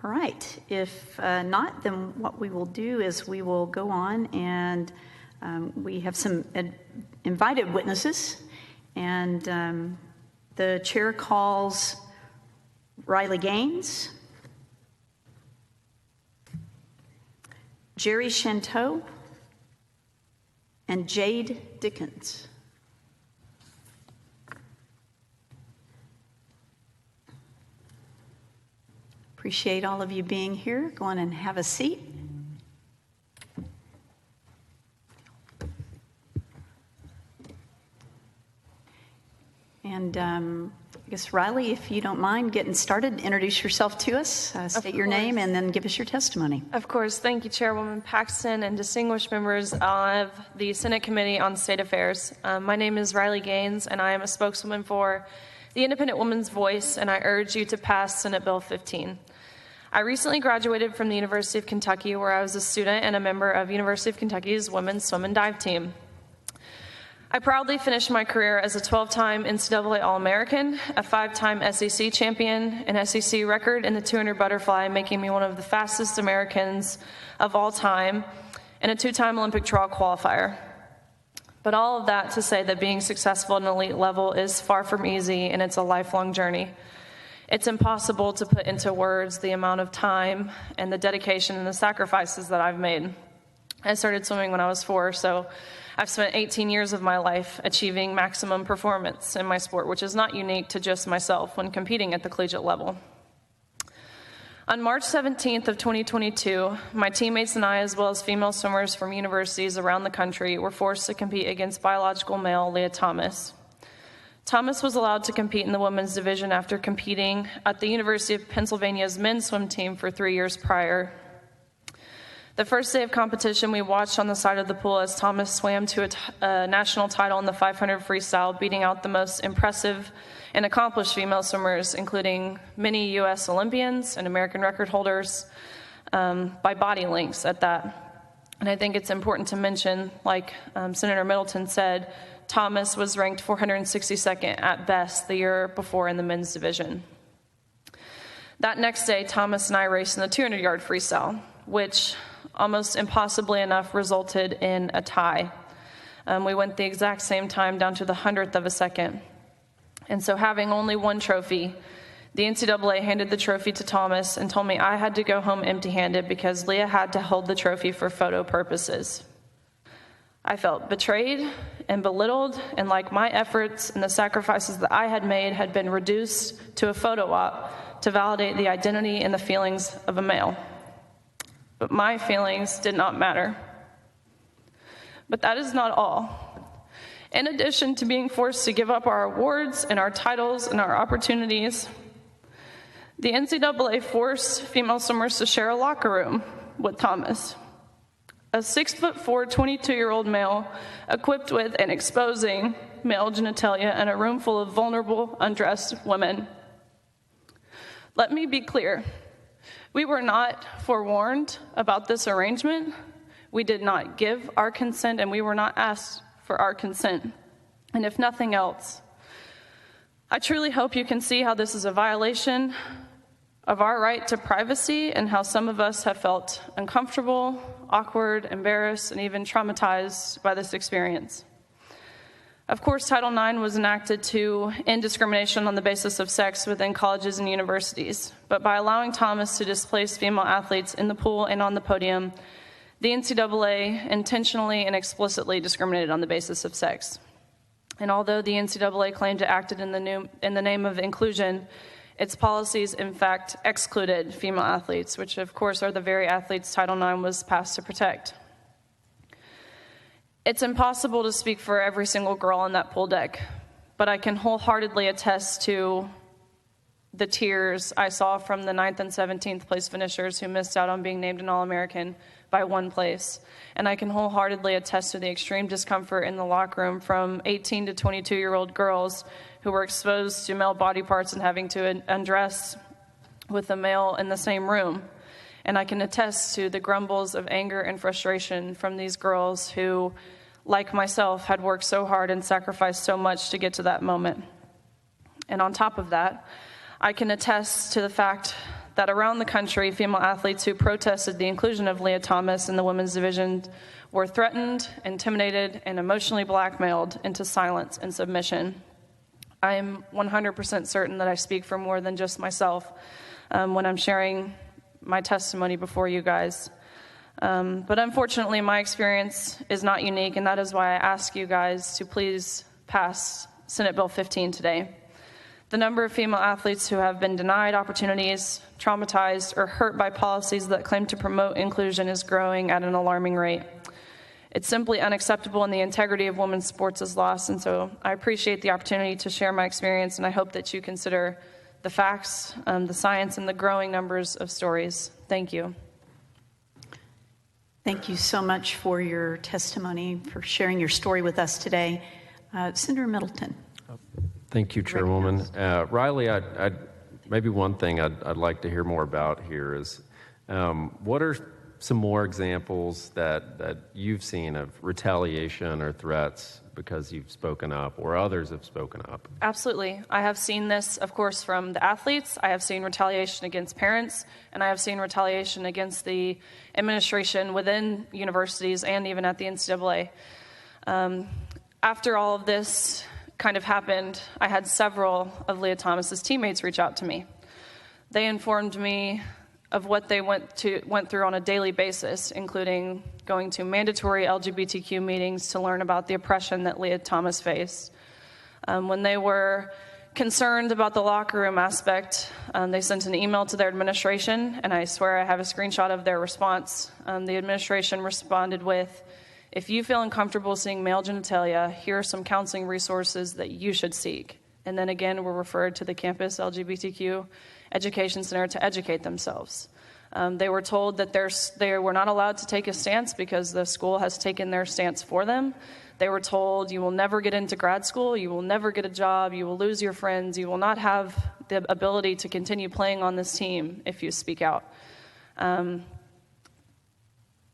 All right. If not, then what we will do is we will go on, and we have some invited witnesses, and the chair calls Riley Gaines, Jerry Chanteau, and Jade Dickens. Appreciate all of you being here. Go on and have a seat. And I guess, Riley, if you don't mind getting started, introduce yourself to us, state your name, and then give us your testimony. Of course. Thank you, Chairwoman Paxton and distinguished members of the Senate Committee on State Affairs. My name is Riley Gaines, and I am a spokeswoman for the Independent Woman's Voice, and I urge you to pass Senate Bill 15. I recently graduated from the University of Kentucky, where I was a student and a member of University of Kentucky's women's swim and dive team. I proudly finished my career as a 12-time NCAA All-American, a 5-time SEC champion, an SEC record in the 200 butterfly, making me one of the fastest Americans of all time, and a 2-time Olympic trail qualifier. But all of that to say that being successful at an elite level is far from easy, and it's a lifelong journey. It's impossible to put into words the amount of time and the dedication and the sacrifices that I've made. I started swimming when I was 4, so I've spent 18 years of my life achieving maximum performance in my sport, which is not unique to just myself when competing at the collegiate level. On March 17th of 2022, my teammates and I, as well as female swimmers from universities around the country, were forced to compete against biological male Leah Thomas. Thomas was allowed to compete in the women's division after competing at the University of Pennsylvania's men's swim team for 3 years prior. The first day of competition, we watched on the side of the pool as Thomas swam to a national title in the 500 freestyle, beating out the most impressive and accomplished female swimmers, including many U.S. Olympians and American record holders, by body lengths at that. And I think it's important to mention, like Senator Middleton said, Thomas was ranked 462nd at best the year before in the men's division. That next day, Thomas and I raced in the 200-yard freestyle, which almost impossibly enough resulted in a tie. We went the exact same time down to the 100th of a second. And so having only one trophy, the NCAA handed the trophy to Thomas and told me I had to go home empty-handed because Leah had to hold the trophy for photo purposes. I felt betrayed and belittled, and like my efforts and the sacrifices that I had made had been reduced to a photo op to validate the identity and the feelings of a male. But my feelings did not matter. But that is not all. In addition to being forced to give up our awards and our titles and our opportunities, the NCAA forced female swimmers to share a locker room with Thomas, a 6'4", 22-year-old male equipped with and exposing male genitalia in a room full of vulnerable, undressed women. Let me be clear. We were not forewarned about this arrangement. We did not give our consent, and we were not asked for our consent. And if nothing else, I truly hope you can see how this is a violation of our right to privacy and how some of us have felt uncomfortable, awkward, embarrassed, and even traumatized by this experience. Of course, Title IX was enacted to end discrimination on the basis of sex within colleges and universities, but by allowing Thomas to displace female athletes in the pool and on the podium, the NCAA intentionally and explicitly discriminated on the basis of sex. And although the NCAA claimed it acted in the name of inclusion, its policies, in fact, excluded female athletes, which, of course, are the very athletes Title IX was passed to protect. It's impossible to speak for every single girl on that pool deck, but I can wholeheartedly attest to the tears I saw from the 9th and 17th place finishers who missed out on being named an All-American by 1 place. And I can wholeheartedly attest to the extreme discomfort in the locker room from 18 to 22-year-old girls who were exposed to male body parts and having to undress with a male in the same room. And I can attest to the grumbles of anger and frustration from these girls who, like myself, had worked so hard and sacrificed so much to get to that moment. And on top of that, I can attest to the fact that around the country, female athletes who protested the inclusion of Leah Thomas in the women's division were threatened, intimidated, and emotionally blackmailed into silence and submission. I am 100% certain that I speak for more than just myself when I'm sharing my testimony before you guys. But unfortunately, my experience is not unique, and that is why I ask you guys to please pass Senate Bill 15 today. The number of female athletes who have been denied opportunities, traumatized, or hurt by policies that claim to promote inclusion is growing at an alarming rate. It's simply unacceptable, and the integrity of women's sports is lost. And so I appreciate the opportunity to share my experience, and I hope that you consider the facts, the science, and the growing numbers of stories. Thank you. Thank you so much for your testimony, for sharing your story with us today. Senator Middleton. Thank you, Chairwoman. Riley, maybe one thing I'd like to hear more about here is what are some more examples that you've seen of retaliation or threats because you've spoken up or others have spoken up? Absolutely. I have seen this, of course, from the athletes. I have seen retaliation against parents, and I have seen retaliation against the administration within universities and even at the NCAA. After all of this kind of happened, I had several of Leah Thomas's teammates reach out to me. They informed me of what they went through on a daily basis, including going to mandatory LGBTQ meetings to learn about the oppression that Leah Thomas faced. When they were concerned about the locker room aspect, they sent an email to their administration, and I swear I have a screenshot of their response. The administration responded with, "If you feel uncomfortable seeing male genitalia, here are some counseling resources that you should seek." And then again, were referred to the campus LGBTQ Education Center to educate themselves. They were told that they were not allowed to take a stance because the school has taken their stance for them. They were told, "You will never get into grad school, you will never get a job, you will lose your friends, you will not have the ability to continue playing on this team if you speak out."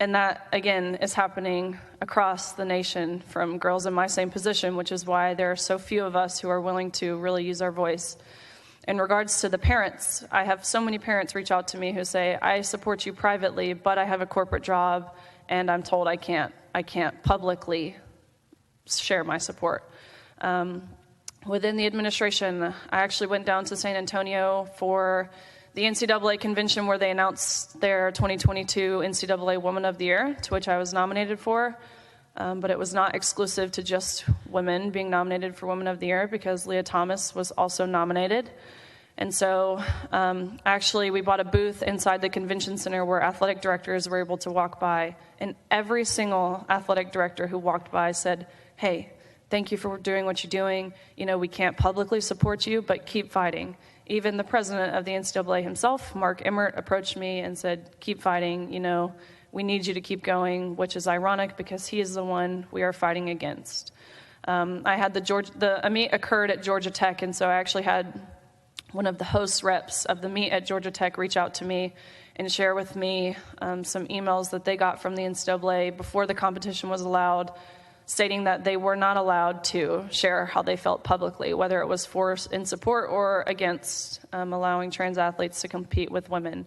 And that, again, is happening across the nation from girls in my same position, which is why there are so few of us who are willing to really use our voice. In regards to the parents, I have so many parents reach out to me who say, "I support you privately, but I have a corporate job, and I'm told I can't publicly share my support." Within the administration, I actually went down to San Antonio for the NCAA convention where they announced their 2022 NCAA Woman of the Year, to which I was nominated for. But it was not exclusive to just women being nominated for Woman of the Year, because Leah Thomas was also nominated. And so actually we bought a booth inside the convention center where athletic directors were able to walk by, and every single athletic director who walked by said, "Hey, thank you for doing what you're doing. You know, we can't publicly support you, but keep fighting." Even the president of the NCAA himself, Mark Emmert, approached me and said, "Keep fighting, you know, we need you to keep going," which is ironic because he is the one we are fighting against. I had the meet occurred at Georgia Tech, and so I actually had one of the host reps of the meet at Georgia Tech reach out to me and share with me some emails that they got from the NCAA before the competition was allowed, stating that they were not allowed to share how they felt publicly, whether it was for in support or against allowing trans athletes to compete with women.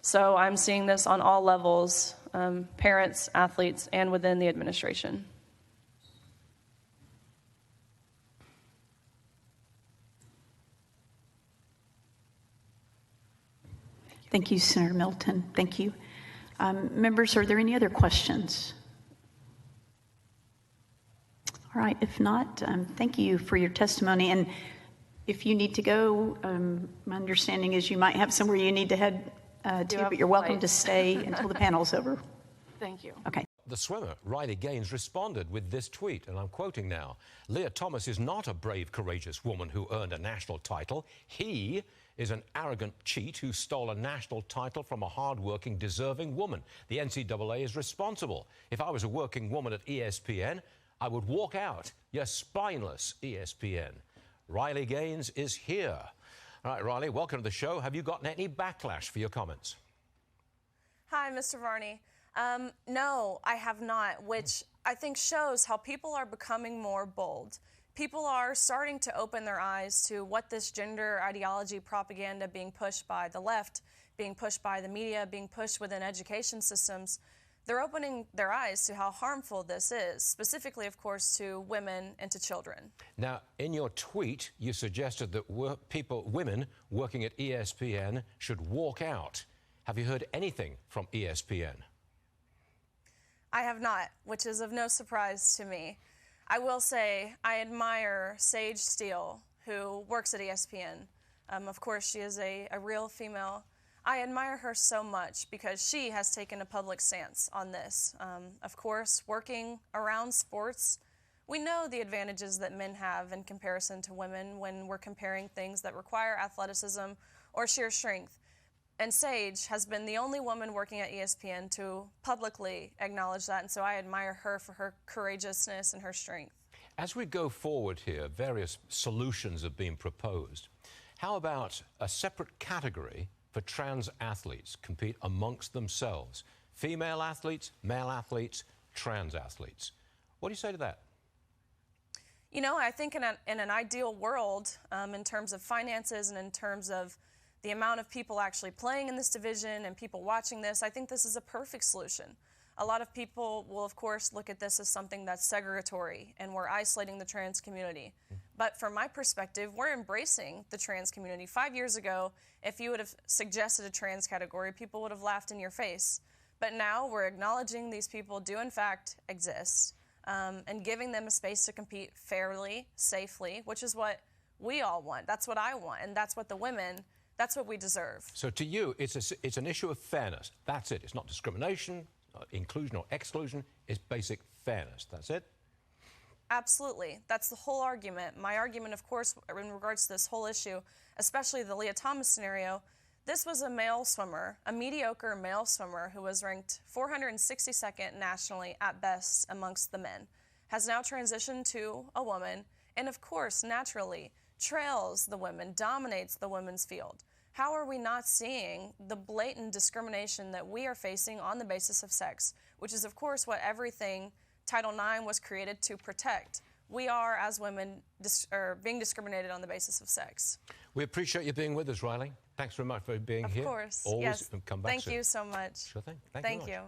So I'm seeing this on all levels, parents, athletes, and within the administration. Thank you, Senator Middleton. Thank you. Members, are there any other questions? All right, if not, thank you for your testimony. And if you need to go, my understanding is you might have somewhere you need to head to, but you're welcome to stay until the panel's over. Thank you. Okay. The swimmer, Riley Gaines, responded with this tweet, and I'm quoting now: "Leah Thomas is not a brave, courageous woman who earned a national title. He is an arrogant cheat who stole a national title from a hard-working, deserving woman. The NCAA is responsible. If I was a working woman at ESPN, I would walk out. You're spineless, ESPN." Riley Gaines is here. All right, Riley, welcome to the show. Have you gotten any backlash for your comments? Hi, Mr. Varney. No, I have not, which I think shows how people are becoming more bold. People are starting to open their eyes to what this gender ideology propaganda being pushed by the left being pushed by the media, being pushed within education systems, they're opening their eyes to how harmful this is, specifically, of course, to women and to children. Now, in your tweet, you suggested that women working at ESPN should walk out. Have you heard anything from ESPN? I have not, which is of no surprise to me. I will say I admire Sage Steele, who works at ESPN. Of course, she is a real female. I admire her so much because she has taken a public stance on this. Of course, working around sports, we know the advantages that men have in comparison to women when we're comparing things that require athleticism or sheer strength. And Sage has been the only woman working at ESPN to publicly acknowledge that, and so I admire her for her courageousness and her strength. As we go forward here, various solutions have been proposed. How about a separate category for trans athletes compete amongst themselves? Female athletes, male athletes, trans athletes. What do you say to that? You know, I think in an ideal world, in terms of finances and in terms of the amount of people actually playing in this division and people watching this, I think this is a perfect solution. A lot of people will, of course, look at this as something that's segregatory and we're isolating the trans community. But from my perspective, we're embracing the trans community. 5 years ago, if you would have suggested a trans category, people would have laughed in your face. But now we're acknowledging these people do in fact exist and giving them a space to compete fairly, safely, which is what we all want. That's what I want, and that's what the women, that's what we deserve. So to you, it's an issue of fairness. That's it. It's not discrimination, inclusion or exclusion. It's basic fairness. That's it? Absolutely. That's the whole argument. My argument, of course, in regards to this whole issue, especially the Leah Thomas scenario, this was a male swimmer, a mediocre male swimmer who was ranked 462nd nationally at best amongst the men, has now transitioned to a woman, and of course, naturally, trails the women, dominates the women's field. How are we not seeing the blatant discrimination that we are facing on the basis of sex, which is, of course, what everything Title IX was created to protect? We are, as women, being discriminated on the basis of sex. We appreciate you being with us, Riley. Thanks very much for being here. Of course. Always yes. come back Thank soon. you so much. Sure thing. Thank you. you.